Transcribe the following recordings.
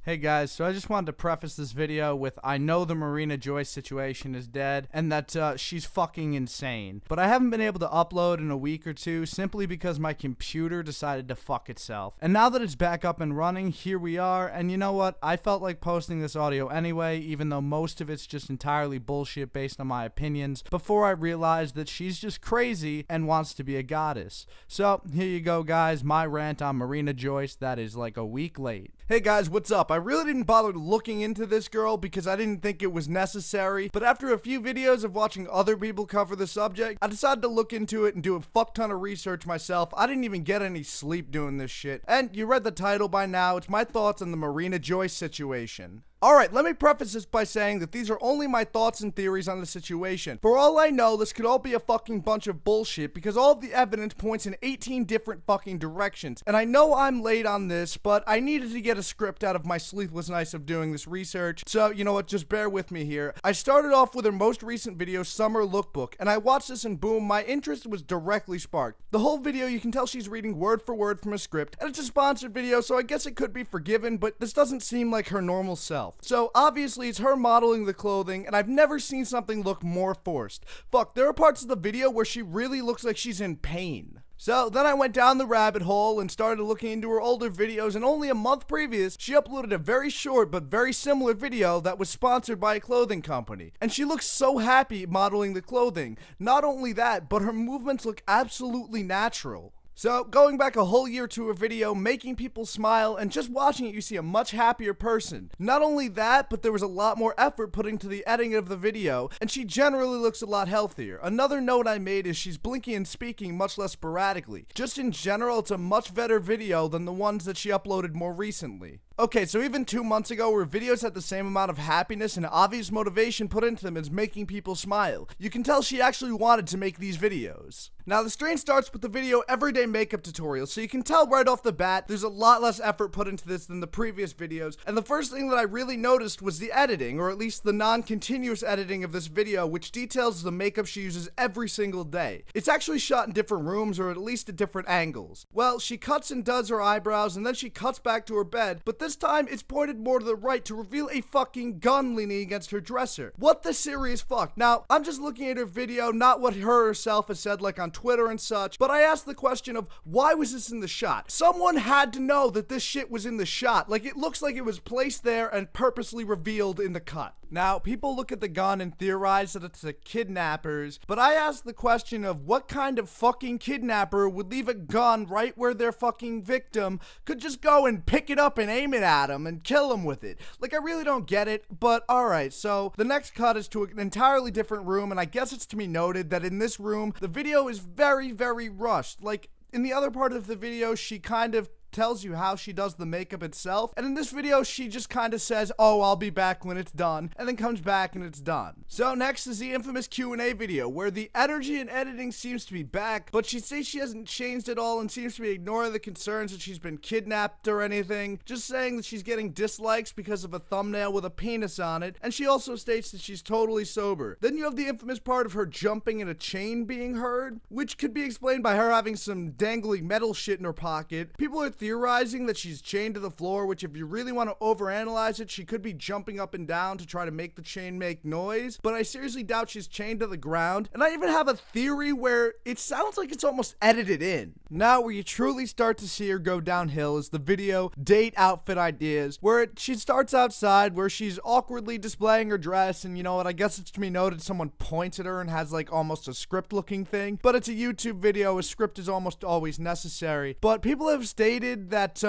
Hey guys, so I just wanted to preface this video with I know the Marina Joyce situation is dead and that she's fucking insane. But I haven't been able to upload in a week or two simply because my computer decided to fuck itself. And now that it's back up and running, here we are. And you know what? I felt like posting this audio anyway, even though most of it's just entirely bullshit based on my opinions, before I realized that she's just crazy and wants to be a goddess. So here you go guys, my rant on Marina Joyce that is like a week late. Hey guys, what's up? I really didn't bother looking into this girl because I didn't think it was necessary, but after a few videos of watching other people cover the subject, I decided to look into it and do a fuck ton of research myself. I didn't even get any sleep doing this shit. And you read the title by now, it's my thoughts on the Marina Joyce situation. Alright, let me preface this by saying that these are only my thoughts and theories on the situation. For all I know, this could all be a fucking bunch of bullshit because all of the evidence points in 18 different fucking directions. And I know I'm late on this, but I needed to get a script out of my sleepless nights of doing this research. So, you know what, just bear with me here. I started off with her most recent video, Summer Lookbook, and I watched this and boom, my interest was directly sparked. The whole video, you can tell she's reading word for word from a script, and it's a sponsored video, so I guess it could be forgiven, but this doesn't seem like her normal self. So obviously it's her modeling the clothing, and I've never seen something look more forced. Fuck, there are parts of the video where she really looks like she's in pain. So then I went down the rabbit hole and started looking into her older videos, and only a month previous, she uploaded a very short but very similar video that was sponsored by a clothing company. And she looks so happy modeling the clothing. Not only that, but her movements look absolutely natural. So, going back a whole year to a video, making people smile, and just watching it, you see a much happier person. Not only that, but there was a lot more effort put into the editing of the video, and she generally looks a lot healthier. Another note I made is she's blinking and speaking much less sporadically. Just in general, it's a much better video than the ones that she uploaded more recently. Okay, so even 2 months ago, where videos had the same amount of happiness and obvious motivation put into them as making people smile, you can tell she actually wanted to make these videos. Now, the strain starts with the video Everyday Makeup Tutorial, so you can tell right off the bat, there's a lot less effort put into this than the previous videos, and the first thing that I really noticed was the editing, or at least the non-continuous editing of this video, which details the makeup she uses every single day. It's actually shot in different rooms, or at least at different angles. Well, she cuts and does her eyebrows, and then she cuts back to her bed, but this time, it's pointed more to the right to reveal a fucking gun leaning against her dresser. What the serious fuck? Now, I'm just looking at her video, not what her herself has said like on Twitter and such, but I asked the question of, why was this in the shot? Someone had to know that this shit was in the shot. Like, it looks like it was placed there and purposely revealed in the cut. Now, people look at the gun and theorize that it's the kidnappers, but I asked the question of what kind of fucking kidnapper would leave a gun right where their fucking victim could just go and pick it up and aim it at him and kill him with it. Like, I really don't get it, but alright, so the next cut is to an entirely different room, and I guess it's to be noted that in this room, the video is very, very rushed. Like, in the other part of the video, she kind of tells you how she does the makeup itself, and in this video she just kind of says, oh, I'll be back when it's done, and then comes back and it's done. So next is the infamous Q&A video, where the energy and editing seems to be back, but she says she hasn't changed at all and seems to be ignoring the concerns that she's been kidnapped or anything, just saying that she's getting dislikes because of a thumbnail with a penis on it, and she also states that she's totally sober. Then you have the infamous part of her jumping and a chain being heard, which could be explained by her having some dangly metal shit in her pocket. People are theorizing that she's chained to the floor, which if you really want to overanalyze it, she could be jumping up and down to try to make the chain make noise, but I seriously doubt she's chained to the ground. And I even have a theory where it sounds like it's almost edited in. Now, where you truly start to see her go downhill is the video Date Outfit Ideas, where she starts outside, where she's awkwardly displaying her dress, and you know what, I guess it's to be noted someone points at her and has like almost a script looking thing, but it's a YouTube video, a script is almost always necessary. But people have stated that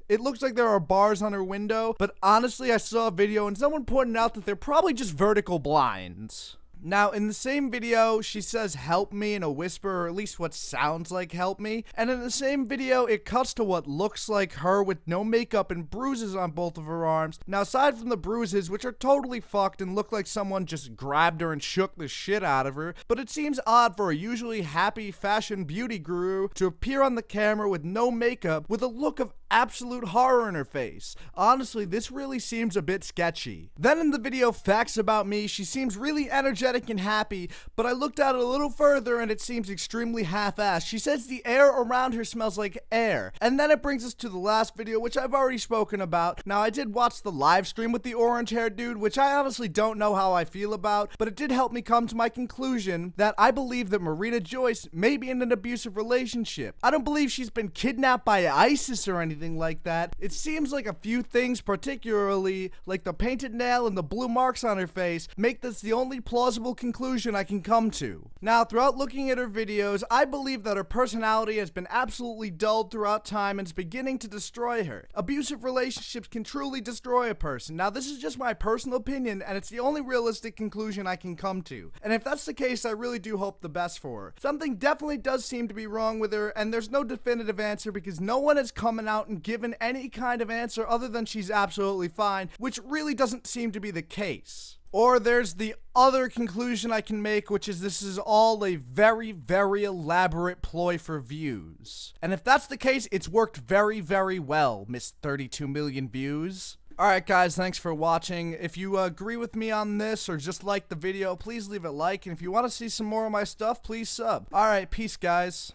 it looks like there are bars on her window, but honestly I saw a video and someone pointed out that they're probably just vertical blinds. Now, in the same video, she says help me in a whisper, or at least what sounds like help me, and in the same video, it cuts to what looks like her with no makeup and bruises on both of her arms. Now, aside from the bruises, which are totally fucked and look like someone just grabbed her and shook the shit out of her, but it seems odd for a usually happy fashion beauty guru to appear on the camera with no makeup with a look of absolute horror in her face. Honestly, this really seems a bit sketchy. Then in the video Facts About Me, she seems really energetic energetic and happy, but I looked at it a little further and it seems extremely half-assed. She says the air around her smells like air. And then it brings us to the last video, which I've already spoken about. Now, I did watch the live stream with the orange-haired dude, which I honestly don't know how I feel about, but it did help me come to my conclusion that I believe that Marina Joyce may be in an abusive relationship. I don't believe she's been kidnapped by ISIS or anything like that. It seems like a few things, particularly like the painted nail and the blue marks on her face, make this the only plausible conclusion I can come to. Now, throughout looking at her videos, I believe that her personality has been absolutely dulled throughout time and is beginning to destroy her. Abusive relationships can truly destroy a person. Now, this is just my personal opinion, and it's the only realistic conclusion I can come to. And if that's the case, I really do hope the best for her. Something definitely does seem to be wrong with her, and there's no definitive answer because no one has come out and given any kind of answer other than she's absolutely fine, which really doesn't seem to be the case. Or there's the other conclusion I can make, which is this is all a very, very elaborate ploy for views. And if that's the case, it's worked very, very well, Miss 32 million views. Alright guys, thanks for watching. If you agree with me on this or just like the video, please leave a like. And if you want to see some more of my stuff, please sub. Alright, peace guys.